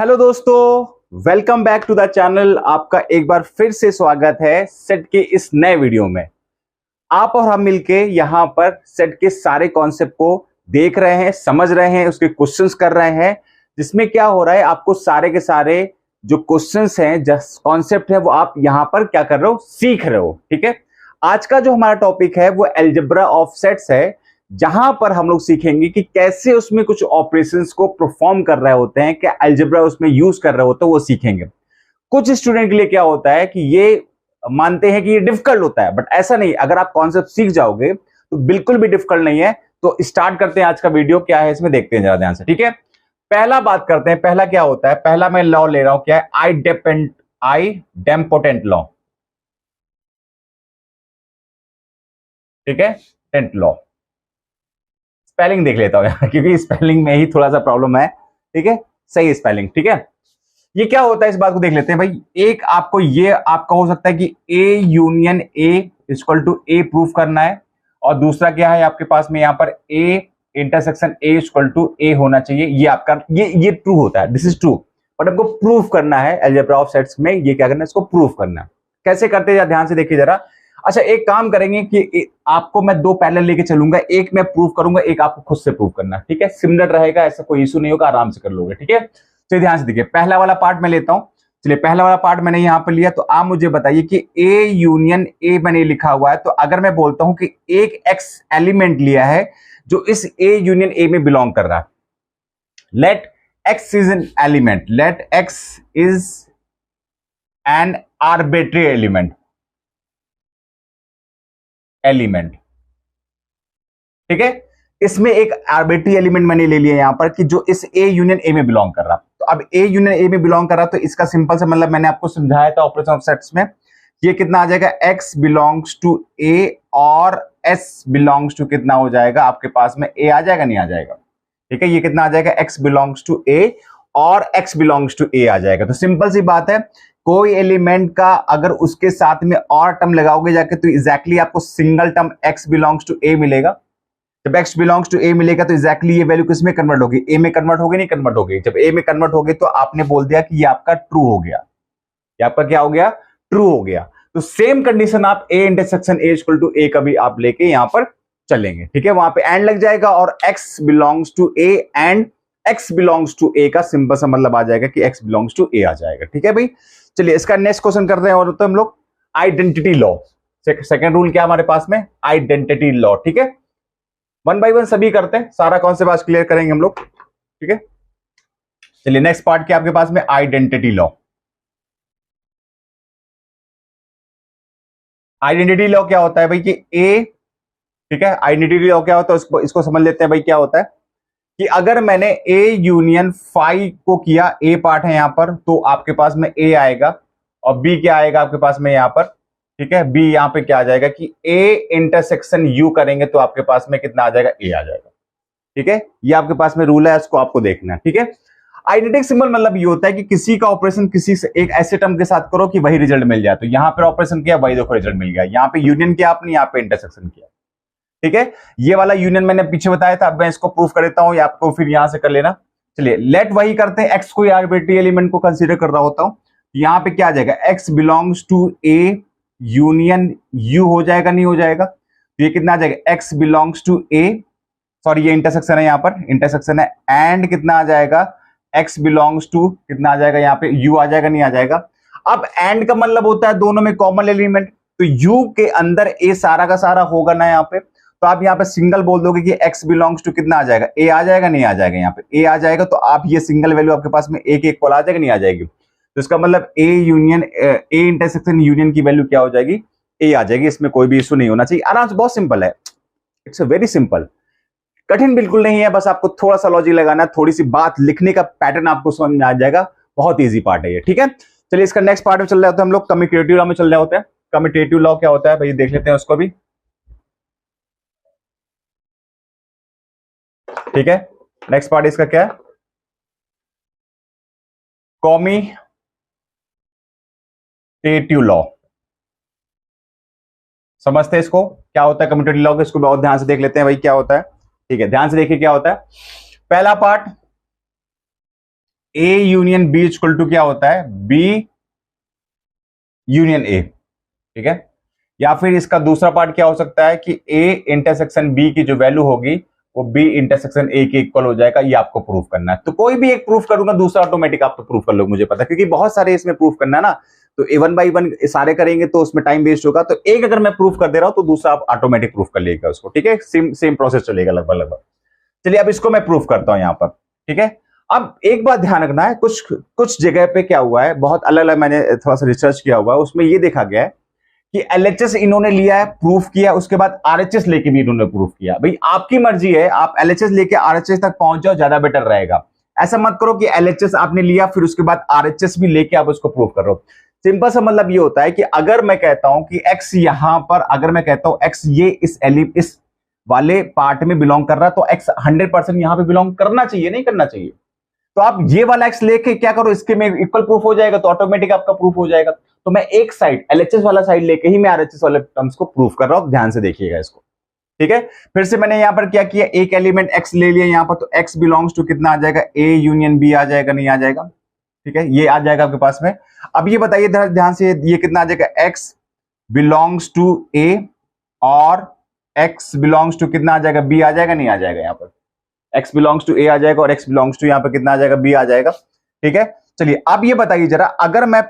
Hello दोस्तों, welcome back to the channel. आपका एक बार फिर से स्वागत है सेट के इस नए वीडियो में। आप और हम मिलके यहाँ पर सेट के सारे कॉन्सेप्ट को देख रहे हैं, समझ रहे हैं, उसके क्वेश्चंस कर रहे हैं, जिसमें क्या हो रहा है, आपको सारे के सारे जो क्वेश्चंस हैं, जो कॉन्सेप्ट है, वो आप यहाँ पर क्या कर रहे हो, सीख रहे हो। ठीक है, आज का जो हमारा टॉपिक है वो अलजेब्रा ऑफ सेट्स है, जहां पर हम लोग सीखेंगे कि कैसे उसमें कुछ ऑपरेशंस को परफॉर्म कर रहे होते हैं, क्या अलजेब्रा उसमें यूज कर रहे होते हैं, वो सीखेंगे। कुछ स्टूडेंट के लिए क्या होता है कि ये मानते हैं कि ये डिफिकल्ट होता है, बट ऐसा नहीं। अगर आप कॉन्सेप्ट सीख जाओगे तो बिल्कुल भी डिफिकल्ट नहीं है। तो स्टार्ट करते हैं आज का वीडियो। क्या है इसमें देखते हैं जरा ध्यान से। ठीक है, पहला बात करते हैं। पहला क्या होता है, पहला मैं लॉ ले रहा हूं, क्या है, आइडेम्पोटेंट लॉ। ठीक है, टेंट लॉ। स्पेलिंग देख लेता हूं यार, क्योंकि स्पेलिंग में ही थोड़ा सा प्रॉब्लम है। ठीक है, सही स्पेलिंग। ठीक है, ये क्या होता है इस बात को देख लेते हैं भाई। एक आपको ये आपका हो सकता है कि A union A equal to A proof करना है, और दूसरा क्या है आपके पास में यहाँ पर A intersection A equal to A होना चाहिए। ये आपका ये ट्रू होता है, दिस इज ट्रू। बट आपको प्रूफ करना है अलजेब्रा ऑफ सेट्स में, ये क्या करना है, इसको प्रूफ करना है। कैसे करते हैं ध्यान से देखिए जरा। अच्छा, एक काम करेंगे कि आपको मैं दो पैरेलल लेके चलूंगा, एक मैं प्रूफ करूंगा, एक आपको खुद से प्रूफ करना। ठीक है, सिमिलर रहेगा, ऐसा कोई इशू नहीं होगा, आराम से कर लोगे। ठीक है, चलिए ध्यान से देखिए। पहला वाला पार्ट मैं लेता हूं। चलिए, पहला वाला पार्ट मैंने यहां पर लिया, तो आप मुझे बताइए कि ए यूनियन ए मैंने लिखा हुआ है। तो अगर मैं बोलता हूं कि एक एक्स एलिमेंट लिया है जो इस ए यूनियन ए में बिलोंग कर रहा है, let x is an element, let x is an arbitrary element. ठीक है, इसमें एक आर्बिट्री एलिमेंट मैंने ले लिया यहां पर कि जो इस ए यूनियन ए में बिलोंग कर रहा। तो अब ए यूनियन ए में बिलोंग कर रहा, तो इसका सिंपल से मतलब मैंने आपको समझाया था ऑपरेशन ऑफ सेट्स में, ये कितना आ जाएगा, एक्स बिलोंग्स टू ए और एस बिलोंग्स टू कितना हो जाएगा आपके पास में, ए आ जाएगा, नहीं आ जाएगा। ठीक है, ये कितना आ जाएगा, एक्स बिलोंग्स टू ए और एक्स बिलोंग्स टू ए आ जाएगा। तो सिंपल सी बात है, कोई एलिमेंट का अगर उसके साथ में और टर्म लगाओगे जाके, तो एग्जैक्टली आपको single term x belongs to A मिलेगा। जब x बिलोंग्स टू a मिलेगा तो एग्जैक्टली ये वैल्यू किस में कन्वर्ट होगी, a में कन्वर्ट होगी, नहीं कन्वर्ट होगी। जब a में कन्वर्ट होगी तो आपने बोल दिया कि ये आपका ट्रू हो गया, ये आपका क्या हो गया, ट्रू हो गया। तो सेम कंडीशन आप a intersection a equal to a का भी आप लेके यहां पर चलेंगे। ठीक है, वहां पे एंड लग जाएगा और x belongs to a and x belongs to a का सिंपल सा मतलब आ जाएगा कि x बिलोंग्स टू a आ जाएगा। ठीक है भाई, चलिए इसका नेक्स्ट क्वेश्चन करते हैं। और तो हम लोग आइडेंटिटी लॉ, सेकेंड रूल क्या हमारे पास में, आइडेंटिटी लॉ। ठीक है, वन बाय वन सभी करते हैं, सारा कॉन्सेप्ट आज क्लियर करेंगे हम लोग। ठीक है, चलिए नेक्स्ट पार्ट क्या आपके पास में, आइडेंटिटी लॉ। आइडेंटिटी लॉ क्या होता है भाई कि ए, ठीक है, आइडेंटिटी लॉ क्या होता है इसको समझ लेते हैं भाई। क्या होता है कि अगर मैंने ए यूनियन फाई को किया, ए पार्ट है यहां पर, तो आपके पास में ए आएगा, और बी क्या आएगा आपके पास में यहां पर। ठीक है, बी यहां पे क्या आ जाएगा कि ए इंटरसेक्शन यू करेंगे तो आपके पास में कितना आ जाएगा, ए आ जाएगा। ठीक है, ये आपके पास में रूल है, इसको आपको देखना है। ठीक है, आइडेंटिटी सिंबल मतलब ये होता है कि किसी का ऑपरेशन किसी से एक ऐसे टर्म के साथ करो कि वही रिजल्ट मिल जाए। तो यहां पर ऑपरेशन किया, वही देखो रिजल्ट मिल गया। यहां पे यूनियन किया आपने, यहां पे इंटरसेक्शन किया। ठीक है, ये वाला यूनियन मैंने पीछे बताया था, अब मैं इसको प्रूफ कर देता हूं, या आपको फिर यहां से कर लेना। चलिए लेट वही करते हैं, एक्स कोई आर्बिट्री एलिमेंट को कंसीडर कर रहा होता हूं, यहां पे क्या आ जाएगा, x belongs to A union U हो जाएगा, नहीं हो जाएगा। तो ये कितना आ जाएगा, x belongs to A, sorry ये इंटरसेक्शन है, यहां पर इंटरसेक्शन है, एंड कितना आ जाएगा, एक्स बिलोंग्स टू कितना आ जाएगा, यहां पे यू आ जाएगा, नहीं आ जाएगा। अब एंड का मतलब होता है दोनों में कॉमन एलिमेंट, तो यू के अंदर ए सारा का सारा होगा ना यहाँ पे, तो आप यहाँ पे सिंगल बोल दोगे कि एक्स बिलोंग्स टू कितना आ जाएगा, ए आ जाएगा, नहीं आ जाएगा। यहाँ पे ए आ जाएगा, तो आप ये सिंगल वैल्यू आपके पास में ए के इक्वल आ जाएगा, नहीं आ जाएगी। तो इसका मतलब ए यूनियन ए इंटरसेक्शन यूनियन की वैल्यू क्या हो जाएगी, ए आ जाएगी। इसमें कोई भी इशू नहीं होना चाहिए, आराम से, बहुत सिंपल है, इट्स अ वेरी सिंपल, कठिन बिल्कुल नहीं है। बस आपको थोड़ा सा लॉजिक लगाना है, थोड़ी सी बात लिखने का पैटर्न आपको समझ में आ जाएगा, बहुत ईजी पार्ट है ये। ठीक है, चलिए इसका नेक्स्ट पार्ट में चल रहे होते हैं हम लोग, कम्यूटेटिव लॉ में चल रहे होते हैं। कम्यूटेटिव लॉ क्या होता है भाई, देख लेते हैं उसको भी। ठीक है, नेक्स्ट पार्ट इसका क्या है, कम्यूटेटिव लॉ। समझते हैं इसको क्या होता है कम्यूटेटिव लॉ, इसको बहुत ध्यान से देख लेते हैं भाई क्या होता है। ठीक है, ध्यान से देखिए क्या होता है। पहला part, A union B equal to क्या होता है, बी यूनियन ए, ठीक है। या फिर इसका दूसरा पार्ट क्या हो सकता है कि ए इंटरसेक्शन बी की जो वैल्यू होगी वो बी इंटरसेक्शन ए के इक्वल हो जाएगा, ये आपको प्रूफ करना है। तो कोई भी एक प्रूफ करूंगा, दूसरा ऑटोमेटिक आप तो प्रूफ कर लो, मुझे पता है, क्योंकि बहुत सारे इसमें प्रूफ करना है ना, तो ए वन बाई वन सारे करेंगे तो उसमें टाइम वेस्ट होगा। तो एक अगर मैं प्रूफ कर दे रहा हूं तो दूसरा आप ऑटोमेटिक प्रूफ कर लेगा उसको, ठीक है। सेम सेम प्रोसेस चलेगा लगभग लगभग। चलिए अब इसको मैं प्रूफ करता हूं यहां पर, ठीक है। अब एक बात ध्यान रखना है, कुछ कुछ जगह पे क्या हुआ है, बहुत अलग अलग मैंने थोड़ा सा रिसर्च किया हुआ है, उसमें ये देखा गया है कि एलएचएस इन्होंने लिया है, प्रूफ किया, उसके बाद आरएचएस लेके भी इन्होंने प्रूफ किया। भाई आपकी मर्जी है, आप एलएचएस लेके आरएचएस तक पहुंच जाओ, ज्यादा बेटर रहेगा। ऐसा मत करो कि एलएचएस आपने लिया फिर उसके बाद आरएचएस भी लेके आप उसको प्रूफ कर रहे हो। सिंपल सा मतलब ये होता है कि अगर मैं कहता हूं कि एक्स यहां पर, अगर मैं कहता हूं एक्स ये इस वाले पार्ट में बिलोंग कर रहा है, तो एक्स 100% यहां पे बिलोंग करना चाहिए, नहीं करना चाहिए। तो आप ये वाला एक्स लेके क्या करो, इसके में इक्वल प्रूफ हो जाएगा, तो ऑटोमेटिक आपका प्रूफ हो जाएगा। तो मैं एक साइड एलएचएस वाला साइड लेके ही मैं आरएचएस वाले टर्म्स को प्रूफ कर रहा हूं, ध्यान से देखिएगा इसको, ठीक है। फिर से मैंने यहां पर क्या किया, एक एलिमेंट एक्स ले लिया यहां पर, तो एक्स बिलोंग्स टू कितना आ जाएगा, ए यूनियन बी आ जाएगा, नहीं आ जाएगा, ठीक है, ये आ जाएगा आपके पास में। अब ये बताइए ध्यान से, ये कितना आ जाएगा, एक्स बिलोंग्स टू ए और एक्स बिलोंग्स टू कितना आ जाएगा, बी आ जाएगा, नहीं आ जाएगा, यहां पर x बिलोंग्स टू a आ जाएगा और x बिलोंग्स टू यहां पे कितना आ जाएगा, b आ जाएगा, ठीक है। चलिए अब ये बताइए जरा, अगर मैं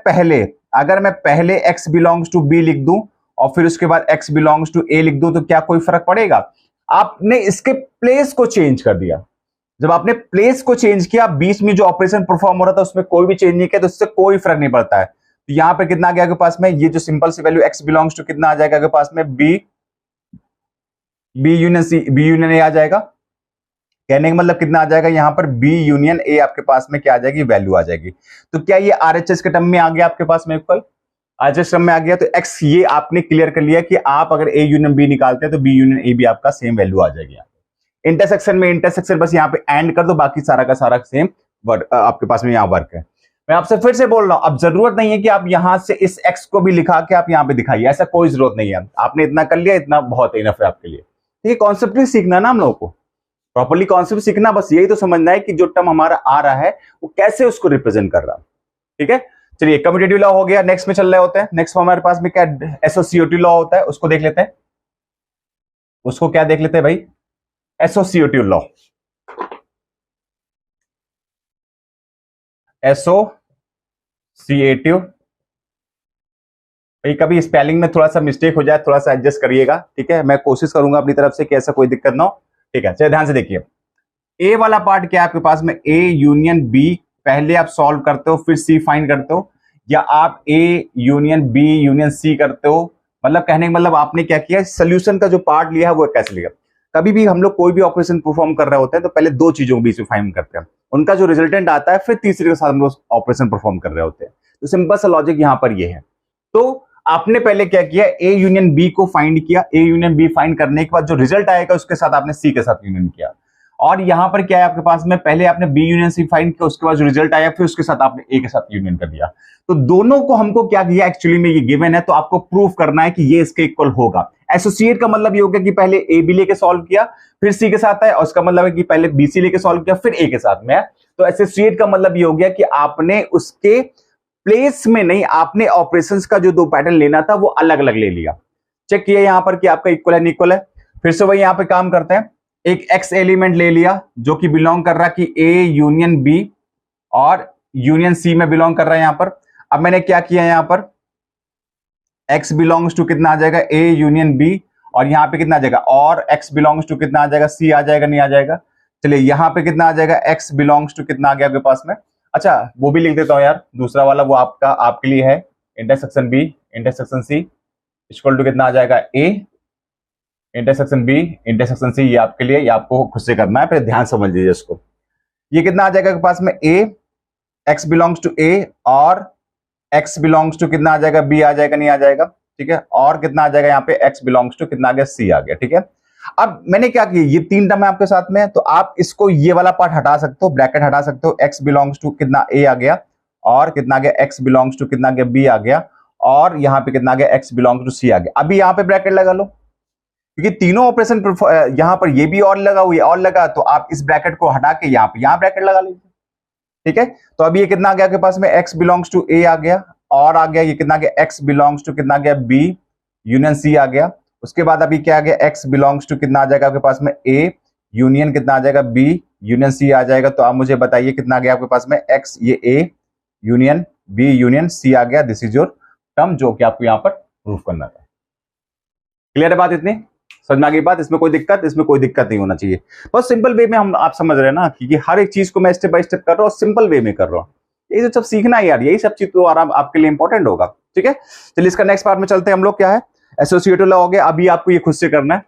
पहले x बिलोंग्स टू b लिख दूं और फिर उसके बाद x बिलोंग्स टू a लिख दूं, तो क्या कोई फर्क पड़ेगा? आपने इसके प्लेस को चेंज कर दिया। जब आपने प्लेस को चेंज किया, बीच में जो ऑपरेशन परफॉर्म हो रहा था उसमें कोई भी चेंज नहीं किया, तो इससे कोई फर्क नहीं पड़ता है। तो यहां पे कितना आ गया आपके पास में, ये जो सिंपल सी वैल्यू x बिलोंग्स टू कितना आ जाएगा आपके पास में, b यूनियन a आ जाएगा। कहने का मतलब कितना आ जाएगा, यहां पर B यूनियन A आपके पास में क्या आ जाएगी, वैल्यू आ जाएगी। तो क्या ये RHS के टर्म में आ गया आपके पास में इक्वल, RHS टर्म में आ गया। तो X ये आपने क्लियर कर लिया कि आप अगर A यूनियन B निकालते हैं तो B यूनियन A भी आपका सेम वैल्यू आ जाएगी। इंटरसेक्शन में इंटरसेक्शन बस यहाँ पे एंड कर दो, बाकी सारा का सारा सेम वर्क आपके पास में यहाँ वर्क है। मैं आपसे फिर से बोल रहा हूं, अब जरूरत नहीं है कि आप यहां से इस X को भी लिखा के आप यहाँ पे दिखाइए, ऐसा कोई जरूरत नहीं है। आपने इतना कर लिया, इतना बहुत इनफ है आपके लिए, ठीक है। कॉन्सेप्ट ही सीखना ना हम लोगों को, प्रॉपर्ली कॉन्सेप्ट सीखना, बस यही तो समझना है कि जो टर्म हमारा आ रहा है वो कैसे उसको रिप्रेजेंट कर रहा है, ठीक है। चलिए कम्यूटेटिव लॉ हो गया, नेक्स्ट में चल रहे होते हैं। नेक्स्ट हमारे पास में क्या एसोसिएटिव लॉ होता है, उसको देख लेते हैं। उसको क्या देख लेते हैं भाई, एसोसिएटिव लॉ। एसोसिएटिव, भाई कभी स्पेलिंग में थोड़ा सा मिस्टेक हो जाए, थोड़ा सा एडजस्ट करिएगा, ठीक है। मैं कोशिश करूंगा अपनी तरफ से कि ऐसा कोई दिक्कत ना हो, ठीक है। चलिए ध्यान से देखिए, ए वाला पार्ट क्या है आपके पास में, ए यूनियन बी पहले आप सॉल्व करते हो फिर सी फाइंड करते हो, या आप A union B union C करते हो। मतलब कहने का मतलब आपने क्या किया, सोल्यूशन का जो पार्ट लिया है वो कैसे लिया। कभी भी हम लोग कोई भी ऑपरेशन परफॉर्म कर रहे होते हैं तो पहले दो चीजों के बीच में फाइंड करते हैं, उनका जो रिजल्टेंट आता है, फिर तीसरे के साथ हम लोग ऑपरेशन परफॉर्म कर रहे होते हैं। तो सिंपल सा लॉजिक यहां पर ये है। तो आपने पहले क्या किया, ए यूनियन बी को फाइंड किया, ए यूनियन बी फाइंड करने के बाद जो रिजल्ट आएगा उसके साथ आपने सी के साथ यूनियन किया। और यहां पर क्या है आपके पास में, पहले आपने बी यूनियन सी फाइंड किया, उसके बाद जो रिजल्ट आया फिर उसके साथ आपने ए के साथ यूनियन कर दिया। तो दोनों को हमको क्या किया, एक्चुअली में ये गिवन है, तो आपको प्रूफ करना है कि ये इसके इक्वल होगा। एसोसिएट का मतलब ये हो गया कि पहले ए बी लेके सॉल्व किया फिर सी के साथ है, और उसका मतलब है कि पहले बी सी लेके सॉल्व किया फिर ए के साथ में है। तो एसोसिएट का मतलब ये हो गया कि आपने उसके प्लेस में नहीं, आपने ऑपरेशंस का जो दो पैटर्न लेना था वो अलग अलग ले लिया। चेक किया यहां पर कि आपका इक्वल है नहीं इक्वल है। फिर से वही यहां पे काम करते हैं, एक एक्स एलिमेंट ले लिया जो कि बिलोंग कर रहा कि ए यूनियन बी और यूनियन सी में बिलोंग कर रहा है यहां पर। अब मैंने क्या किया, यहां पर एक्स बिलोंग्स टू कितना आ जाएगा, ए यूनियन बी, और यहां पे कितना आ जाएगा, और एक्स बिलोंग्स टू कितना आ जाएगा, सी आ जाएगा नहीं आ जाएगा। चलिए यहां पे कितना आ जाएगा, एक्स बिलोंग्स टू कितना आ गया आपके पास में। अच्छा वो भी लिख देता हूं यार, दूसरा वाला वो आपका आपके लिए है, intersection B intersection C equal to कितना आ जाएगा, A intersection B intersection C, ये आपके लिए, ये आपको खुद से करना है, फिर ध्यान समझ लीजिए इसको। ये कितना आ जाएगा आपके पास में, ए एक्स बिलोंग्स टू ए और एक्स बिलोंग्स टू कितना आ जाएगा, बी आ जाएगा नहीं आ जाएगा, ठीक है। और कितना आ जाएगा यहाँ पे, एक्स बिलोंग्स टू कितना आ गया, सी आ गया, ठीक है। अब मैंने क्या किया, ये तीन टर्म है आपके साथ में, तो आप इसको ये वाला पार्ट हटा सकते हो, ब्रैकेट हटा सकते हो। एक्स बिलोंग्स टू कितना ए आ गया, और कितना आ गया, एक्स बिलोंग्स टू कितना आ गया, बी आ गया, और यहाँ पे कितना आ गया, एक्स बिलोंग्स टू सी आ गया। अभी यहाँ पे ब्रैकेट लगा लो, क्योंकि तीनों ऑपरेशन यहाँ पर ये भी और लगा हुआ, और लगा, तो आप इस ब्रैकेट को हटा के यहाँ पे यहाँ ब्रैकेट लगा लीजिए, ठीक है, तो अभी ये कितना आ गया आपके पास में, x बिलोंग्स टू a आ गया, और आ गया ये कितना आ गया, x बिलोंग्स टू कितना आ गया, b यूनियन c आ गया। उसके बाद अभी क्या आ गया, x बिलोंग्स टू कितना आ जाएगा आपके पास में, a यूनियन कितना आ जाएगा, b यूनियन c आ जाएगा। तो आप मुझे बताइए कितना आ गया आपके पास में, x ये a union b union c आ गया। दिस इज योर टर्म जो कि आपको यहाँ पर प्रूफ करना था। क्लियर है बात इतनी, समझ में आ गई बात? इसमें कोई दिक्कत नहीं होना चाहिए। बस सिंपल वे में हम, आप समझ रहे हैं ना कि हर एक चीज को मैं स्टेप बाय स्टेप कर रहा हूँ, सिंपल वे में कर रहा हूँ। ये सब सीखना है यार, यही सब चीज तो आराम आपके लिए इंपॉर्टेंट होगा। ठीक है, चलिए इसका नेक्स्ट पार्ट में चलते हैं हम लोग। क्या है, एसोसिएटिव लॉ हो गया, अभी आपको ये खुद से करना है।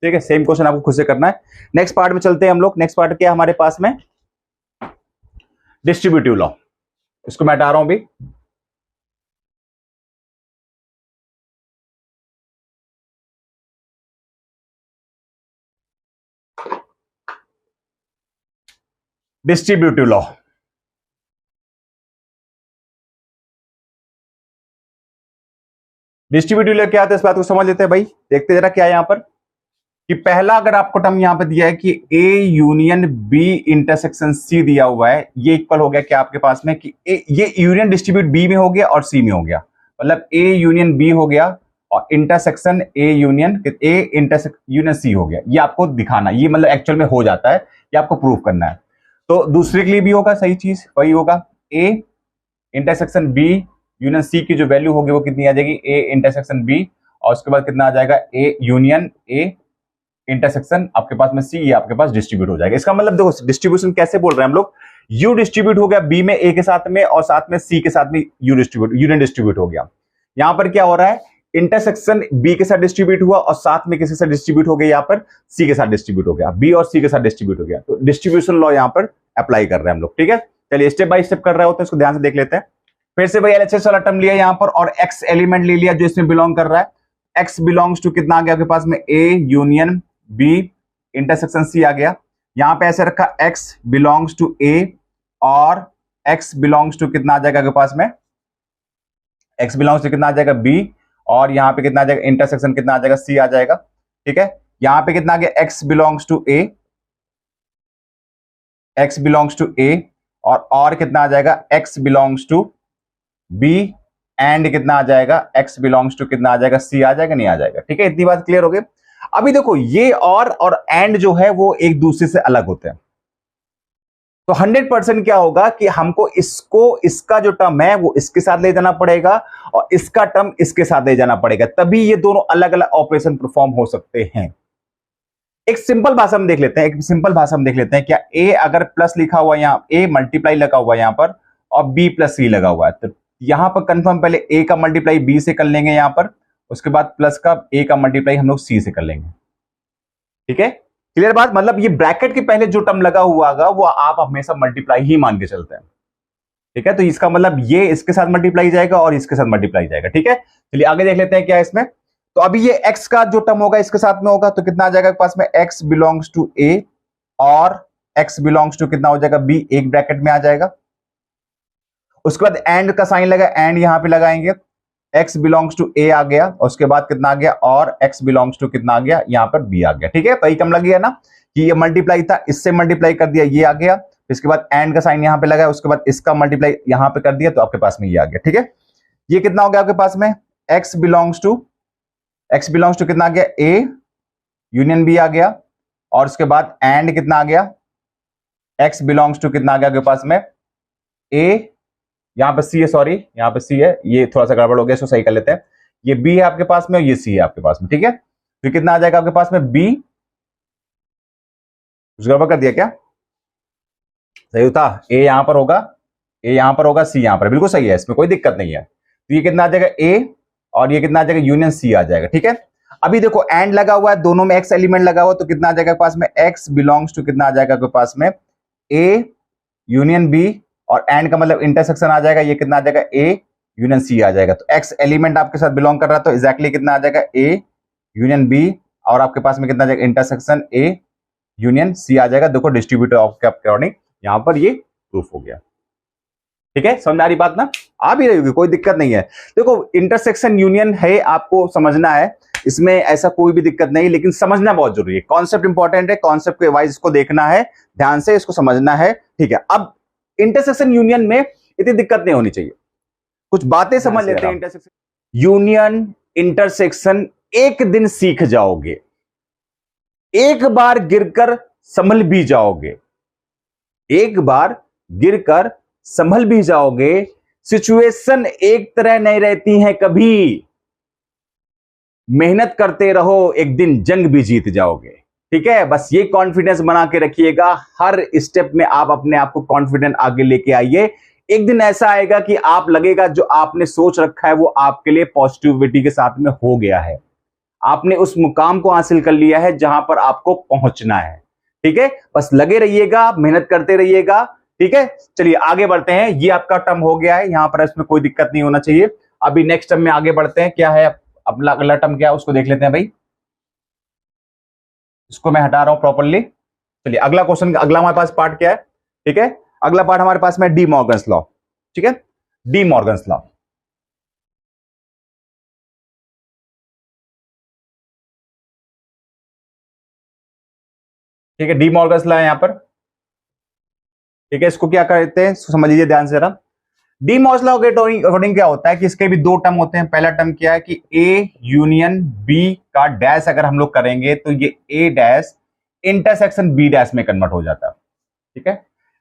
ठीक है, सेम क्वेश्चन आपको खुद से करना है। नेक्स्ट पार्ट में चलते हैं हम लोग। नेक्स्ट पार्ट क्या है हमारे पास में, डिस्ट्रीब्यूटिव लॉ। इसको मैं हटा रहा हूं अभी। डिस्ट्रीब्यूटिव लॉ, डिस्ट्रीब्यूटिव लॉ क्या आता है, इस बात को समझ लेते हैं भाई। देखते जरा क्या है यहां पर, कि पहला अगर आपको टर्म यहां पे दिया है कि A union B intersection C दिया हुआ है, ये इक्वल हो गया क्या आपके पास में, कि ये यूनियन डिस्ट्रीब्यूट B में हो गया और C में हो गया, मतलब A यूनियन B हो गया और intersection A union union C हो गया। ये आपको दिखाना, ये मतलब एक्चुअल में हो जाता है, ये आपको प्रूव करना है। तो दूसरे के लिए भी होगा सही चीज, वही होगा, A intersection B union C की जो वैल्यू होगी वो कितनी आ जाएगी, A इंटरसेक्शन B, और उसके बाद कितना आ जाएगा, A यूनियन A इंटरसेक्शन आपके पास में C, ये आपके पास डिस्ट्रीब्यूट हो जाएगा। इसका मतलब देखो डिस्ट्रीब्यूशन कैसे बोल रहे हैं हम लोग, U डिस्ट्रीब्यूट हो गया B में A के साथ में, और साथ में C के साथ में यूनियन डिस्ट्रीब्यूट हो गया। यहां पर क्या हो रहा है, इंटरसेक्शन B के साथ डिस्ट्रीब्यूट हुआ और साथ में किसी से डिस्ट्रीब्यूट हो गया, यहाँ पर C के साथ डिस्ट्रीब्यूट हो गया, B और C के साथ डिस्ट्रीब्यूट हो गया। तो डिस्ट्रीब्यूशन लॉ यहाँ पर अप्लाई कर रहे हैं हम लोग। ठीक है, चलिए स्टेप बाय स्टेप कर रहे होते हैं, इसको ध्यान से देख लेते हैं। फिर से भाई LHS वाला टर्म लिया यहाँ पर, और X एलिमेंट ले लिया जो इसमें बिलोंग कर रहा है। X बिलोंग्स टू कितना आ गया आपके पास में, A union B intersection C आ गया। यहां पे ऐसे रखा X बिलोंग्स टू A, और X बिलोंग्स टू कितना आ जाएगा आपके पास में, X बिलोंग्स टू कितना आ जाएगा B, और यहां पे कितना आ जाएगा, इंटरसेक्शन कितना आ जाएगा, C आ जाएगा। ठीक है, यहां पे कितना आ गया, X belongs to A, X belongs to A, और कितना आ जाएगा, X belongs to B, and कितना आ जाएगा, X बिलोंग्स टू कितना आ जाएगा, C आ जाएगा, नहीं आ जाएगा। ठीक है, इतनी बात क्लियर हो गई। अभी देखो ये और एंड जो है वो एक दूसरे से अलग होते हैं, तो 100% क्या होगा कि हमको इसका जो टर्म है वो इसके साथ ले जाना पड़ेगा, और इसका टर्म इसके साथ ले जाना पड़ेगा, तभी ये दोनों अलग अलग ऑपरेशन परफॉर्म हो सकते हैं। एक सिंपल भाषा में देख लेते हैं, क्या A अगर प्लस लिखा हुआ, यहाँ A मल्टीप्लाई लगा हुआ यहां पर, और B प्लस C लगा हुआ है, तो यहां पर कंफर्म पहले A का मल्टीप्लाई B से कर लेंगे यहां पर, उसके बाद प्लस का A का मल्टीप्लाई हम लोग C से कर लेंगे। ठीक है, क्लियर बात? मतलब ये ब्रैकेट के पहले जो टर्म लगा हुआ होगा वो आप हमेशा मल्टीप्लाई ही मान के चलते हैं। ठीक है, तो इसका मतलब ये इसके साथ मल्टीप्लाई जाएगा और इसके साथ मल्टीप्लाई जाएगा। ठीक है, चलिए आगे देख लेते हैं क्या है इसमें। तो अभी ये x का जो टर्म होगा इसके साथ में होगा, तो कितना आ जाएगा पास में, x बिलोंग्स टू A, और x बिलोंग्स टू कितना हो जाएगा, B, एक ब्रैकेट में आ जाएगा। उसके बाद एंड का साइन लगा, एंड यहां पे लगाएंगे, x बिलोंग्स टू A आ गया, और उसके बाद कितना आ गया, और x बिलोंग्स टू कितना आ गया, यहां पर B आ गया। ठीक है, तो ये कम लग गया ना कि ये मल्टीप्लाई था, इससे मल्टीप्लाई कर दिया, ये आ गया, इसके बाद एंड का साइन यहां पे लगा, उसके बाद इसका मल्टीप्लाई यहां पे कर दिया, तो आपके पास में ये आ गया। ठीक है, ये कितना हो गया आपके पास में, x बिलोंग्स टू कितना आ गया, A यूनियन B आ गया, और उसके बाद एंड कितना आ गया, x बिलोंग्स टू कितना आ गया आपके पास में, A, यहां पे C है, सॉरी यहां पे C है, ये थोड़ा सा गड़बड़ हो गया, इसको सही कर लेते हैं। ये B है आपके पास में, और ये C है आपके पास में। ठीक है, तो कितना आ जाएगा आपके पास में, B, कुछ गड़बड़ कर दिया क्या, सही होता, A यहां पर होगा, C यहां पर, बिल्कुल सही है, इसमें कोई दिक्कत नहीं है। तो ये कितना आ जाएगा, A, और ये कितना आ जाएगा, यूनियन C आ जाएगा। ठीक है, अभी देखो एंड लगा हुआ है, दोनों में x एलिमेंट लगा हुआ, तो कितना आ जाएगा पास में, x बिलोंग्स टू कितना आ जाएगा आपके पास में, A यूनियन B, और एंड का मतलब इंटरसेक्शन आ जाएगा, ये कितना आ जाएगा, A यूनियन C आ जाएगा। तो x एलिमेंट आपके साथ बिलोंग कर रहा है, तो एग्जैक्टली कितना आ जाएगा, A यूनियन B, और आपके पास में कितना आ जाएगा, इंटरसेक्शन A यूनियन C आ जाएगा। देखो डिस्ट्रीब्यूटर ऑफ के अकॉर्डिंग यहां पर ये प्रूफ हो गया। ठीक है, समझ आ रही बात ना, आ भी रही होगी, कोई दिक्कत नहीं है। देखो इंटरसेक्शन यूनियन है, आपको समझना है, इसमें ऐसा कोई भी दिक्कत नहीं, लेकिन समझना बहुत जरूरी है, कॉन्सेप्ट इंपॉर्टेंट है, कॉन्सेप्ट के वाइज इसको देखना है, ध्यान से इसको समझना है। ठीक है, अब इंटरसेक्शन यूनियन में इतनी दिक्कत नहीं होनी चाहिए। कुछ बातें समझ लेते हैं। इंटरसेक्शन यूनियन इंटरसेक्शन एक दिन सीख जाओगे, एक बार गिरकर संभल भी जाओगे, एक बार गिरकर संभल भी जाओगे। सिचुएशन एक तरह नहीं रहती है कभी, मेहनत करते रहो, एक दिन जंग भी जीत जाओगे। ठीक है, बस ये कॉन्फिडेंस बना के रखिएगा, हर स्टेप में आप अपने आप को कॉन्फिडेंट आगे लेके आइए। एक दिन ऐसा आएगा कि आप लगेगा जो आपने सोच रखा है वो आपके लिए पॉजिटिविटी के साथ में हो गया है, आपने उस मुकाम को हासिल कर लिया है जहां पर आपको पहुंचना है। ठीक है, बस लगे रहिएगा, मेहनत करते रहिएगा। ठीक है, चलिए आगे बढ़ते हैं। ये आपका टर्म हो गया है, यहां पर इसमें कोई दिक्कत नहीं होना चाहिए। अभी नेक्स्ट टर्म में आगे बढ़ते हैं। क्या है अपना अगला टर्म, क्या है उसको देख लेते हैं भाई। इसको मैं हटा रहा हूं प्रॉपरली। चलिए अगला क्वेश्चन, अगला हमारे पास पार्ट क्या है। ठीक है, अगला पार्ट हमारे पास में डी मॉर्गन्स लॉ। ठीक है, डी मॉर्गन्स लॉ। ठीक है, डी मॉर्गन्स लॉ है यहां पर। ठीक है, इसको क्या करते हैं समझ लीजिए ध्यान से जरा। डी मॉर्गन्स लॉ के अकॉर्डिंग क्या होता है कि इसके भी दो टर्म होते हैं। पहला टर्म क्या है कि ए यूनियन बी का डैश अगर हम लोग करेंगे तो ये ए डैश इंटरसेक्शन बी डैश में कन्वर्ट हो जाता है। ठीक है,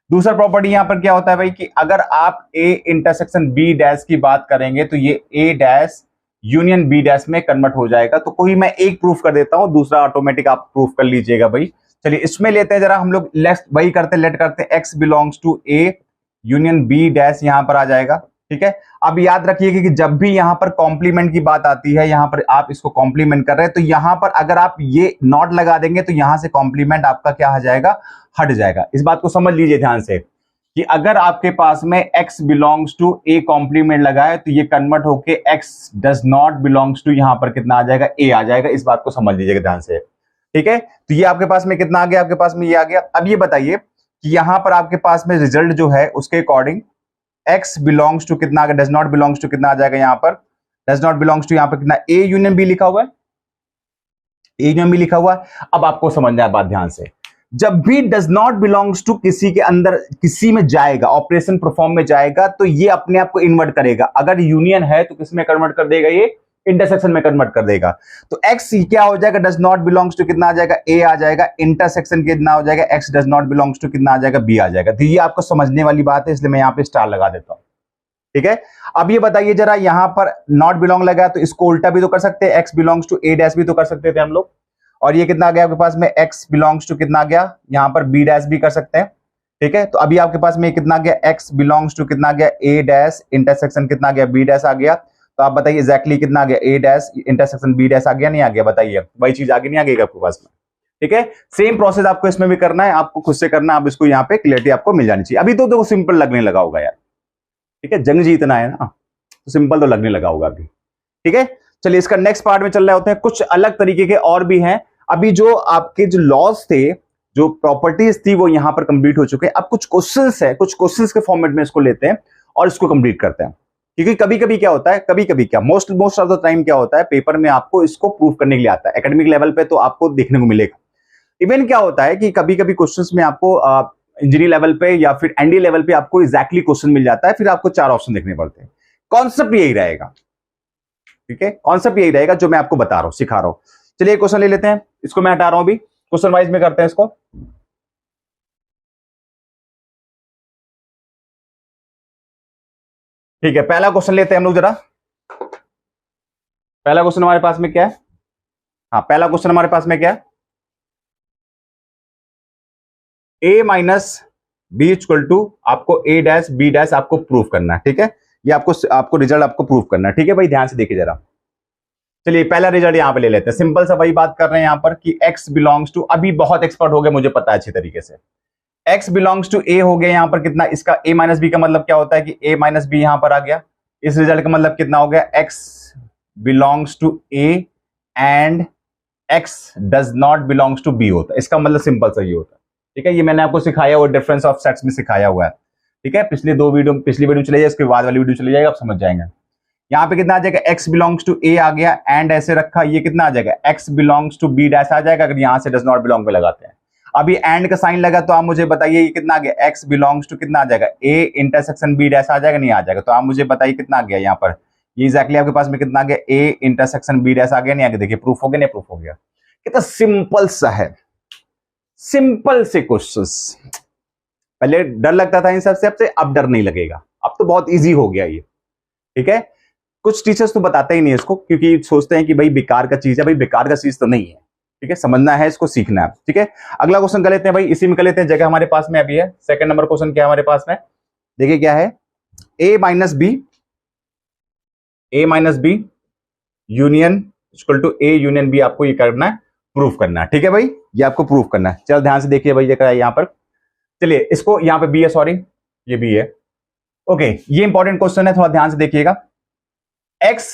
दूसरा प्रॉपर्टी यहां पर क्या होता है भाई कि अगर आप ए इंटरसेक्शन बी डैश की बात करेंगे तो ये ए डैश यूनियन बी डैश में कन्वर्ट हो जाएगा। तो कोई मैं एक प्रूफ कर देता हूं, दूसरा ऑटोमेटिक आप प्रूफ कर लीजिएगा भाई। चलिए इसमें लेते हैं जरा हम लोग, लेफ्ट वही करते हैं, लेट करते हैं x belongs to A union B dash यहां पर आ जाएगा। ठीक है, अब याद रखिए कि जब भी यहां पर कॉम्प्लीमेंट की बात आती है, यहां पर आप इसको कॉम्प्लीमेंट कर रहे हैं तो यहां पर अगर आप ये नॉट लगा देंगे तो यहां से कॉम्प्लीमेंट आपका क्या हो जाएगा, हट जाएगा। इस बात को समझ लीजिए ध्यान से कि अगर आपके पास में x belongs to A complement लगा है तो ये कन्वर्ट होके x does not belongs to यहां पर कितना आ जाएगा, a आ जाएगा। इस बात को समझ लीजिएगा ध्यान से। ठीक है, तो ये आपके पास में कितना आ गया, आपके पास में ये आ गया। अब ये बताइए कि यहां पर आपके पास में रिजल्ट जो है उसके अकॉर्डिंग x बिलोंग्स टू कितना आ गया, डज नॉट बिलोंग्स टू कितना आ जाएगा, यहां पर डज नॉट बिलोंग्स टू यहां पर कितना, a यूनियन b लिखा हुआ है, a यूनियन b लिखा हुआ है। अब आपको समझना है बात ध्यान से, जब भी डज नॉट बिलोंग्स टू किसी के अंदर किसी में जाएगा, ऑपरेशन परफॉर्म में जाएगा तो ये अपने आप को इन्वर्ट करेगा। अगर यूनियन है तो किस में कन्वर्ट कर देगा, ये इंटरसेक्शन में कन्वर्ट कर देगा। तो x क्या हो जाएगा, डज नॉट बिलोंग्स टू कितना आ जाएगा, a आ जाएगा। इंटरसेक्शन कितना हो जाएगा, x does not belongs to कितना आ जाएगा, b आ जाएगा। तो ये आपको समझने वाली बात है, इसलिए मैं यहाँ पे स्टार लगा देता हूँ। ठीक है, अब ये बताइए जरा, यहां पर नॉट बिलोंग लगा तो इसको उल्टा भी तो कर सकते हैं, x belongs to a dash भी तो कर सकते थे हम लोग। और ये कितना आ गया आपके पास में, x बिलोंग्स टू कितना आ गया, यहां पर b डैश भी कर सकते हैं। ठीक है, तो अभी आपके पास में कितना आ गया, x बिलोंग्स टू कितना आ गया, a डैश इंटरसेक्शन कितना आ गया, b डैश आ गया। तो आप बताइए एग्जैक्टली कितना आ गया, a dash intersection b dash आ गया, नहीं आ गया, बताइए। वही चीज आगे नहीं आ गई आपके पास में। ठीक है, सेम प्रोसेस आपको इसमें भी करना है, आपको खुद से करना है। आप इसको यहाँ पे क्लियरिटी आपको मिल जानी चाहिए। अभी तो देखो सिंपल लगने लगा होगा यार। ठीक है, जंग जीतना है ना, तो सिंपल तो लगने लगा होगा अभी। ठीक है, चलिए इसका नेक्स्ट पार्ट में चल रहे होते हैं। कुछ अलग तरीके के और भी हैं। अभी जो आपके जो लॉज थे, जो प्रॉपर्टीज थी, वो यहां पर कंप्लीट हो चुके हैं। अब कुछ क्वेश्चंस है, कुछ क्वेश्चंस के फॉर्मेट में इसको लेते हैं और इसको कंप्लीट करते हैं। क्योंकि कभी कभी क्या होता है, कभी कभी क्या मोस्ट ऑफ द टाइम क्या होता है, पेपर में आपको इसको प्रूव करने के लिए आता है। एकेडमिक लेवल पे तो आपको देखने को मिलेगा। इवन क्या होता है कि कभी कभी क्वेश्चंस में आपको इंजीनियरिंग लेवल पे या फिर एनडी लेवल पे आपको एग्जैक्टली क्वेश्चन मिल जाता है, फिर आपको 4 ऑप्शन देखने पड़ते हैं। कॉन्सेप्ट यही रहेगा। ठीक है, कॉन्सेप्ट यही रहेगा जो मैं आपको बता रहा हूं, सिखा रहा हूं। चलिए क्वेश्चन ले लेते हैं, इसको मैं हटा रहा हूं अभी, क्वेश्चन वाइज में करते हैं इसको। ठीक है, पहला क्वेश्चन लेते हैं हम लोग जरा। पहला क्वेश्चन हमारे पास में क्या है, हाँ पहला क्वेश्चन हमारे पास में क्या है, a minus B equal to आपको a डैश बी डैश आपको प्रूफ करना है। ठीक है, ये आपको रिजल्ट आपको प्रूफ करना है। ठीक है भाई, ध्यान से देखिए जरा। चलिए पहला रिजल्ट यहां पे ले लेते हैं। सिंपल सा वही बात कर रहे हैं यहां पर कि x बिलोंग्स टू, अभी बहुत एक्सपर्ट हो गए, मुझे पता है अच्छी तरीके से। x बिलोंग्स टू a हो गया यहां पर कितना, इसका a माइनस बी का मतलब क्या होता है कि a माइनस बी यहां पर आ गया। इस रिजल्ट का मतलब कितना हो गया, x belongs to a and x does not belongs to b होता है। इसका मतलब सिंपल सा ये होता है। ठीक है, ये मैंने आपको सिखाया हुआ, डिफरेंस ऑफ सेट्स में सिखाया हुआ है। ठीक है, पिछली वीडियो चले जाए, इसके बाद वाली वीडियो चले जाएगा, आप समझ जाएंगे। यहाँ पे कितना आ जाएगा, x बिलोंग्स टू a आ गया एंड ऐसे रखा, ये कितना आ जाएगा, x belongs to b dash आ जाएगा अगर यहां से डज नॉट बिलोंग पे लगाते हैं। अभी एंड का साइन लगा तो आप मुझे बताइए ये कितना आ गया, x बिलोंग्स टू कितना आ जाएगा, a इंटरसेक्शन b डैश आ जाएगा नहीं आ जाएगा, तो आप मुझे बताइए कितना आ गया यहाँ पर, ये एग्जैक्टली आपके पास में कितना आ गया, a इंटरसेक्शन b डैश आ गया नहीं आ गया, देखिए प्रूफ हो गया नहीं प्रूफ हो गया, कितना सिंपल सा है, सिंपल से क्वेश्चंस। पहले डर लगता था इन सबसे, अब डर नहीं लगेगा, अब तो बहुत इजी हो गया ये, ठीक है। कुछ टीचर्स तो बताते ही नहीं इसको, क्योंकि सोचते हैं कि भाई बेकार का चीज है, भाई बेकार का चीज तो नहीं है, ठीक है, समझना है इसको, सीखना है, ठीक है। अगला क्वेश्चन कर लेते हैं भाई, इसी में कर लेते हैं, जगह हमारे पास में अभी है। सेकंड नंबर क्वेश्चन क्या है हमारे पास में, देखिए क्या है, a minus B union equal to a union b, आपको ये करना है, प्रूफ करना है, ठीक है भाई, ये आपको प्रूफ करना है। चल ध्यान से देखिए भाई, देखा है यहाँ पर, चलिए इसको यहाँ पे b है, सॉरी ये b है, ओके, ये इंपॉर्टेंट क्वेश्चन है, थोड़ा ध्यान से देखिएगा। x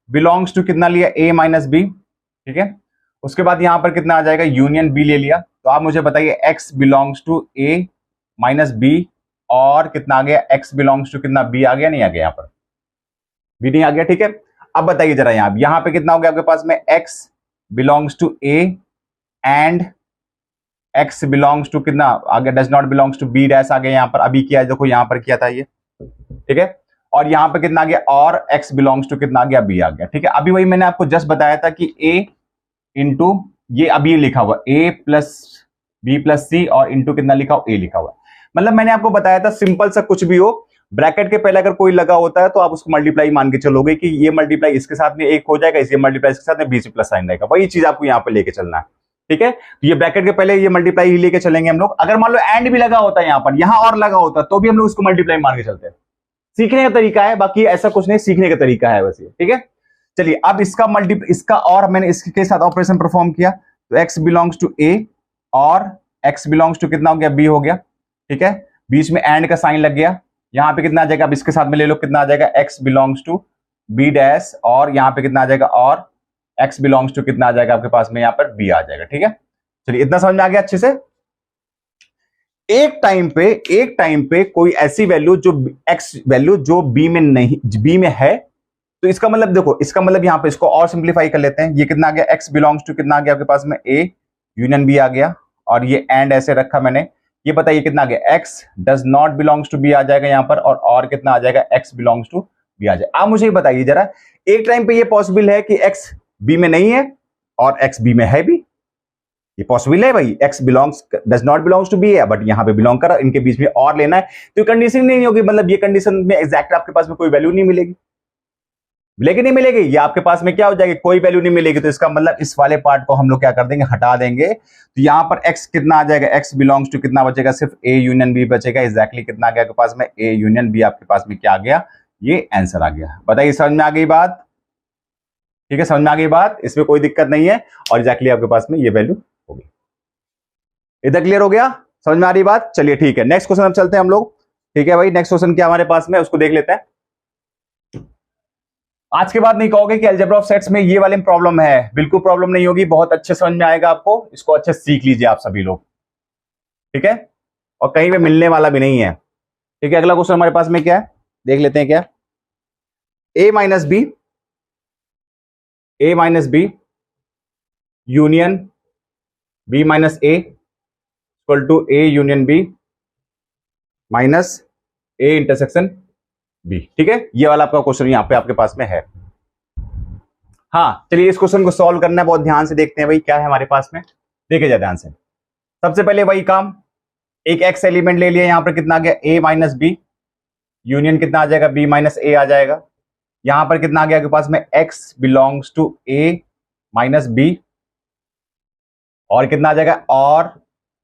बिलोंग्स टू कितना लिया, a माइनस बी, ठीक है, उसके बाद यहां पर कितना आ जाएगा, यूनियन b ले लिया, तो आप मुझे बताइए x belongs to a minus B, और कितना आ गया, x बिलोंग्स टू कितना, b आ गया नहीं आ गया, यहाँ पर b नहीं आ गया, ठीक है। अब बताइए जरा यहां पे कितना हो गया आपके पास में, x belongs to a and x belongs to कितना आ गया, does not belongs to b dash आ गया यहाँ पर, अभी किया देखो यहां पर किया था ये, ठीक है, और यहां पे कितना आ गया, और x बिलोंग्स टू कितना आ गया, b आ गया, ठीक है। अभी वही मैंने आपको जस्ट बताया था कि a इंटू ये अभी लिखा हुआ a प्लस बी प्लस सी, और इंटू कितना लिखा हुआ, a लिखा हुआ, मतलब मैंने आपको बताया था सिंपल सा, कुछ भी हो ब्रैकेट के पहले अगर कोई लगा होता है तो आप उसको मल्टीप्लाई मान के चलोगे कि ये मल्टीप्लाई इसके साथ में एक हो जाएगा, इसे मल्टीप्लाई इसके साथ में b से प्लस साइन रहेगा, वही चीज आपको यहाँ पे लेके चलना है, ठीक है। तो ये ब्रैकेट के पहले ये मल्टीप्लाई ही लेके चलेंगे हम लोग। अगर मान लो एंड भी लगा होता है यहाँ पर, यहाँ और लगा होता तो भी हम लोग उसको मल्टीप्लाई मान के चलते हैं, सीखने का तरीका है, बाकी ऐसा कुछ नहीं, सीखने का तरीका है बस ये, ठीक है। चलिए अब इसका और मैंने इसके साथ ऑपरेशन परफॉर्म किया, तो x बिलोंग्स टू a और x बिलोंग्स टू कितना हो गया, b हो गया, ठीक है, बीच में एंड का साइन लग गया, यहाँ पे कितना आ जाएगा, अब इसके साथ में ले लो, कितना आ जाएगा, x belongs to b dash, और यहाँ पे कितना आ जाएगा, और x बिलोंग्स टू कितना आ जाएगा आपके पास में यहाँ पर b आ जाएगा, ठीक है। चलिए इतना समझ में आ गया अच्छे से। एक टाइम पे कोई ऐसी वैल्यू जो x वैल्यू जो b में नहीं, b में है, तो इसका मतलब देखो, इसका मतलब यहां पे इसको और सिंपलीफाई कर लेते हैं, ये कितना आ गया, x बिलोंग्स टू कितना आ गया आपके पास में, a यूनियन b आ गया, और ये एंड ऐसे रखा मैंने, ये बताइए कितना आ गया, x does not belongs to b आ जाएगा यहाँ पर, और कितना आ जाएगा, x बिलोंग्स टू b आ जाएगा। आप मुझे ये बताइए जरा, एक टाइम पे ये पॉसिबल है कि x b में नहीं है और x b में है भी, ये पॉसिबल है भाई, x belongs does not belongs to B है, बट यहाँ पे बिलोंग कर, इनके बीच में और लेना है, तो कंडीशन नहीं होगी, मतलब ये कंडीशन में एग्जैक्ट आपके पास में कोई वैल्यू नहीं मिलेगी, मिलेगी नहीं मिलेगी, ये आपके पास में क्या हो जाएगी, कोई वैल्यू नहीं मिलेगी, तो इसका मतलब इस वाले पार्ट को हम लोग क्या कर देंगे, हटा देंगे, तो यहाँ पर x कितना आ जाएगा, x बिलोंग्स टू कितना बचेगा, सिर्फ a यूनियन b बचेगा, एग्जैक्टली कितना आ गया आपके पास में, a यूनियन b आपके पास में क्या आ गया, ये आंसर आ गया। बताइए समझ में आ गई बात, ठीक है, समझ में आ गई बात, इसमें कोई दिक्कत नहीं है, और एग्जैक्टली आपके पास में ये वैल्यू होगी। इधर क्लियर हो गया, समझ में आ रही बात, चलिए ठीक है, नेक्स्ट क्वेश्चन अब चलते हैं हम लोग, ठीक है भाई, नेक्स्ट क्वेश्चन क्या हमारे पास में, उसको देख लेते हैं। आज के बाद नहीं कहोगे कि अलजेब्रा ऑफ सेट्स में ये वाली प्रॉब्लम है, बिल्कुल प्रॉब्लम नहीं होगी, बहुत अच्छे समझ में आएगा आपको, इसको अच्छे सीख लीजिए आप सभी लोग, ठीक है, और कहीं पे मिलने वाला भी नहीं है, ठीक है। अगला क्वेश्चन हमारे पास में क्या है, देख लेते हैं क्या, a minus B union b minus a equal to a union b minus a intersection b, ठीक है, ये वाला आपका क्वेश्चन यहाँ पे आपके पास में है। हाँ चलिए इस क्वेश्चन को सॉल्व करना है, बहुत ध्यान से देखते हैं भाई क्या है हमारे पास में, देखे जाए ध्यान से। सबसे पहले वही काम, एक x एलिमेंट ले लिया, यहाँ पर कितना आ गया, a माइनस बी यूनियन कितना आ जाएगा, b माइनस a आ जाएगा, यहां पर कितना आ गया आपके पास में, x belongs to a minus b, और कितना आ जाएगा, और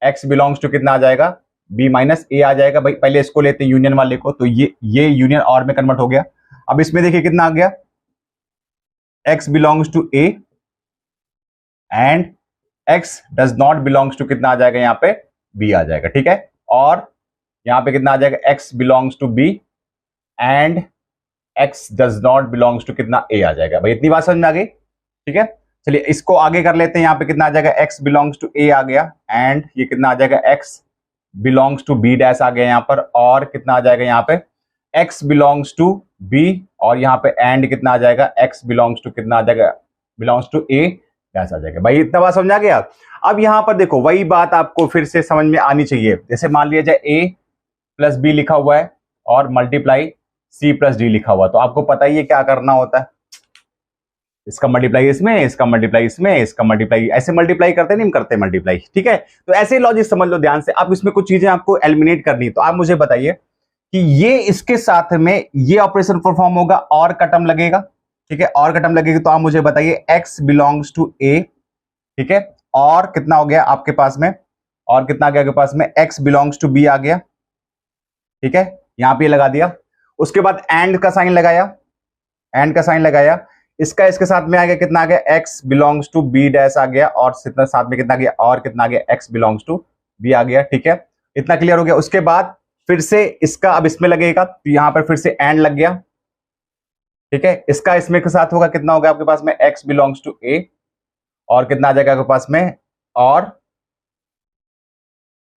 x बिलोंग्स टू कितना आ जाएगा, b माइनस a आ जाएगा। भाई पहले इसको लेते हैं यूनियन वाले को, तो ये यूनियन और में कन्वर्ट हो गया। अब इसमें देखिए कितना आ गया, x belongs to a and x does not belongs to कितना आ जाएगा यहाँ पे, b आ जाएगा, ठीक है, और यहाँ पे कितना आ जाएगा, x belongs to b and x does not belongs to कितना a आ जाएगा। भाई इतनी बात समझ में आ गई, ठीक है। चलिए इसको आगे कर लेते हैं, यहाँ पे कितना आ जाएगा, x बिलोंग्स टू a आ गया, एंड ये कितना आ जाएगा, x belongs to b dash आ गया यहाँ पर, और कितना आ जाएगा यहाँ पे, x बिलोंग्स टू b, और यहाँ पे एंड कितना आ जाएगा, x बिलोंग्स टू कितना आ जाएगा, बिलोंग्स टू a, डैश आ जाएगा। भाई इतना बात समझ आ गया। अब यहां पर देखो वही बात आपको फिर से समझ में आनी चाहिए। जैसे मान लिया जाए a प्लस बी लिखा हुआ है और मल्टीप्लाई c प्लस डी लिखा हुआ, तो आपको पता ही है क्या करना होता है, इसका मल्टीप्लाई इसमें, इसका मल्टीप्लाई इसमें, इसका मल्टीप्लाई, ऐसे मल्टीप्लाई करते नहीं करते मल्टीप्लाई, ठीक है। तो ऐसे लॉजिक समझ लो ध्यान से। अब इसमें कुछ चीजें आपको एलिमिनेट करनी, तो आप मुझे बताइए कि ये इसके साथ में ये ऑपरेशन परफॉर्म होगा और का टर्म लगेगा, ठीक है, और का टर्म लगेगा। तो आप मुझे बताइए x बिलोंग्स टू a, ठीक है, और कितना हो गया आपके पास में, और कितना आ गया आपके पास में, x बिलोंग्स टू b आ गया, ठीक है, यहां पे लगा दिया। उसके बाद एंड का साइन लगाया, एंड का साइन लगाया, इसका इसके साथ में आ गया, कितना आ गया, x belongs to b dash आ गया, और साथ में कितना आ गया, और कितना आ गया, x बिलोंग्स टू b आ गया, ठीक है, इतना क्लियर हो गया। उसके बाद फिर से इसका अब इसमें लगेगा, तो यहां पर फिर से एंड लग गया, ठीक है, इसका इसमें के साथ होगा, कितना होगा आपके पास में, x बिलोंग्स टू a, और कितना आ जाएगा आपके पास में, और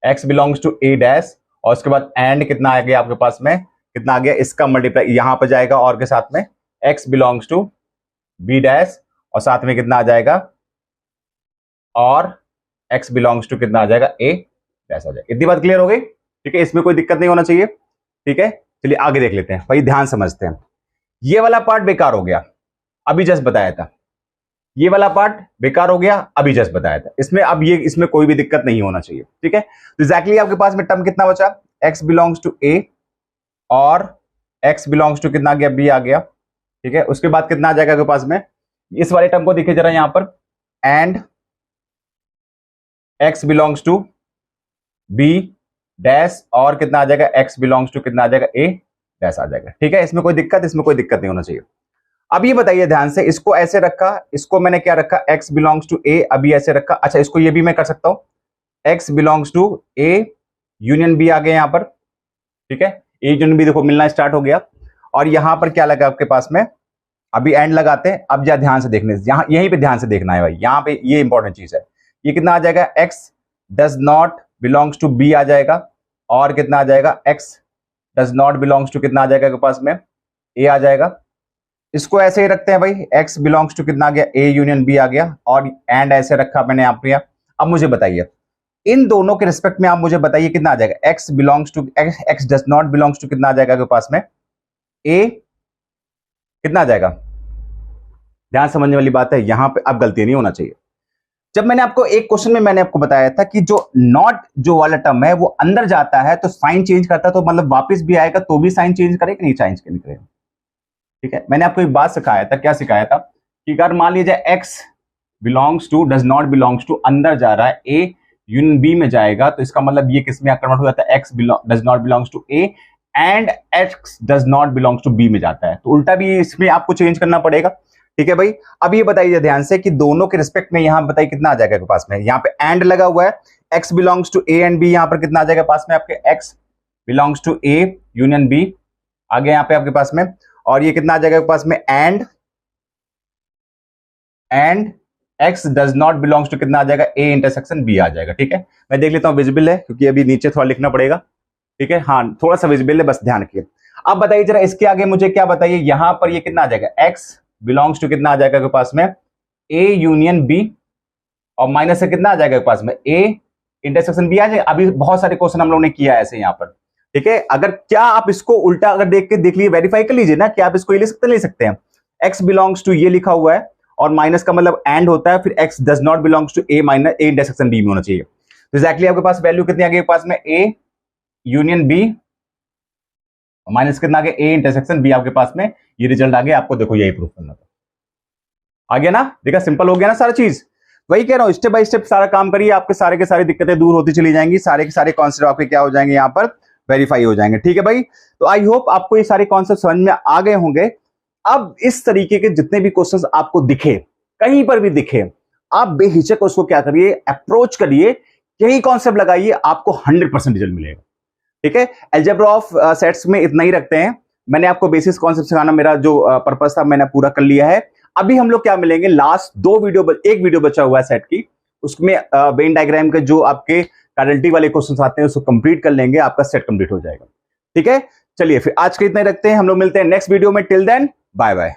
x belongs to a dash, और उसके बाद एंड कितना आ गया आपके पास में, कितना आ गया, इसका मल्टीप्लाई यहां पर जाएगा और के साथ में x belongs to b dash, और साथ में कितना आ जाएगा, और x बिलोंग्स टू कितना आ जाएगा, a डैश आ जाएगा। इतनी बात क्लियर हो गई, ठीक है, इसमें कोई दिक्कत नहीं होना चाहिए, ठीक है। चलिए आगे देख लेते हैं भाई, ध्यान समझते हैं। ये वाला पार्ट बेकार हो गया, अभी जस्ट बताया था, ये वाला पार्ट बेकार हो गया, अभी जस्ट बताया था। इसमें अब ये इसमें कोई भी दिक्कत नहीं होना चाहिए, ठीक है। तो एग्जैक्टली आपके पास में टर्म कितना बचा, x बिलोंग्स टू a, और x बिलोंग्स टू कितना आ गया, b आ गया, ठीक है। उसके बाद कितना आ जाएगा आपके पास में, इस वाले टर्म को देखिए जरा यहां पर, and x belongs to b dash, और कितना आ जाएगा, x बिलोंग्स टू कितना आ जाएगा, a डैश आ जाएगा, ठीक है। इसमें कोई दिक्कत नहीं होना चाहिए। अब ये बताइए ध्यान से, इसको ऐसे रखा, इसको मैंने क्या रखा, x बिलोंग्स टू a, अभी ऐसे रखा। अच्छा, इसको ये भी मैं कर सकता हूं, x belongs to a union b आ गया यहां पर, ठीक है, a यूनियन b देखो मिलना स्टार्ट हो गया। और यहां पर क्या लगा आपके पास में, अभी एंड लगाते हैं। अब जा ध्यान से देखने, यहां यहीं पे ध्यान से देखना है भाई, यहां पे ये इंपॉर्टेंट चीज है। ये कितना आ जाएगा, x does not belongs to b आ जाएगा, और कितना आ जाएगा, x does not belongs to कितना आ जाएगा आपके पास में, a आ जाएगा। इसको ऐसे ही रखते हैं भाई, x बिलोंग्स टू कितना आ गया, a यूनियन b आ गया, और एंड ऐसे रखा मैंने यहाँ पे। अब मुझे बताइए इन दोनों के रिस्पेक्ट में, आप मुझे बताइए कितना आ जाएगा, x belongs to x does not belongs to कितना आ जाएगा आपके पास में, a कितना आ जाएगा। ध्यान समझने वाली बात है, यहां पे अब गलती नहीं होना चाहिए। जब मैंने आपको एक क्वेश्चन में मैंने आपको बताया था कि जो नॉट जो वाला टर्म है वो अंदर जाता है तो साइन चेंज करता है, तो मतलब वापस भी आएगा तो भी साइन चेंज करेगा, नहीं चेंज करेगा, ठीक है। मैंने आपको एक बात सिखाया था, क्या सिखाया था कि अगर मान लीजिए x belongs to does not belongs to अंदर जा रहा है, a यूनियन b में जाएगा, तो इसका मतलब ये किस में कन्वर्ट हो जाता है, x does not belongs to a and x does not belongs to b में जाता है। तो उल्टा भी इसमें आपको चेंज करना पड़ेगा, ठीक है भाई। अब ये बताइए ध्यान से कि दोनों के रिस्पेक्ट में यहां बताइए कितना आ जाएगा आपके पास में, यहाँ पे एंड लगा हुआ है, x belongs to a and b, यहां पर कितना आ जाएगा पास में आपके, x belongs to a union b आ गया यहाँ पे आपके पास में, और ये कितना आ जाएगा पास में, and x does not belongs to कितना आ जाएगा, a इंटरसेक्शन b आ जाएगा, ठीक है। मैं देख लेता हूं विजिबल है, क्योंकि अभी नीचे थोड़ा लिखना पड़ेगा, ठीक है, हाँ थोड़ा सा विजिबल है, बस ध्यान रखिए। अब बताइए जरा इसके आगे मुझे क्या बताइए, यहां पर ये कितना आ जाएगा, x बिलोंग्स टू कितना आ जाएगा आपके पास में, a यूनियन b, और माइनस से कितना आ जाएगा आपके पास में, a इंटरसेक्शन b आ जाएगा। अभी बहुत सारे क्वेश्चन हम लोगों ने किया है ऐसे यहाँ पर, ठीक है। अगर क्या आप इसको उल्टा अगर देख लीजिए, वेरीफाई कर लीजिए ना कि आप इसको ले सकते हैं, x बिलोंग्स टू ये लिखा हुआ है और माइनस का मतलब एंड होता है, फिर x does not belongs to a minus a intersection b में होना चाहिए। तो एक्जैक्टली आपके पास वैल्यू कितनी आ गई पास में, a यूनियन b माइनस कितना आ गया, a इंटरसेक्शन b आपके पास में, ये रिजल्ट आ गया। आपको देखो यही प्रूफ करना था, आ गया ना, देखा सिंपल हो गया ना सारा चीज। वही कह रहा हूं, स्टेप बाय स्टेप सारा काम करिए, आपके सारे के सारी दिक्कतें दूर होती चली जाएंगी, सारे के सारे कॉन्सेप्ट आपके क्या हो जाएंगे, यहाँ पर वेरीफाई हो जाएंगे, ठीक है भाई। तो आई होप आपको ये सारे कॉन्सेप्ट समझ में आ गए होंगे। अब इस तरीके के जितने भी क्वेश्चंस आपको दिखे, कहीं पर भी दिखे, आप बेहिचक उसको क्या करिए, अप्रोच करिए, यही कॉन्सेप्ट लगाइए, आपको 100% रिजल्ट मिलेगा, ठीक है। अलजेब्रा ऑफ सेट्स में इतना ही रखते हैं, मैंने आपको बेसिस कॉन्सेप्ट सिखाना मेरा जो पर्पस था मैंने पूरा कर लिया है। अभी हम लोग क्या मिलेंगे, लास्ट एक वीडियो बचा हुआ है सेट की, उसमें वेन डायग्राम के जो आपके कार्डिनलिटी वाले क्वेश्चंस आते हैं उसको कंप्लीट कर लेंगे, आपका सेट कंप्लीट हो जाएगा, ठीक है। चलिए फिर आज के इतना ही रखते हैं, हम लोग मिलते हैं नेक्स्ट वीडियो में। Till then bye bye.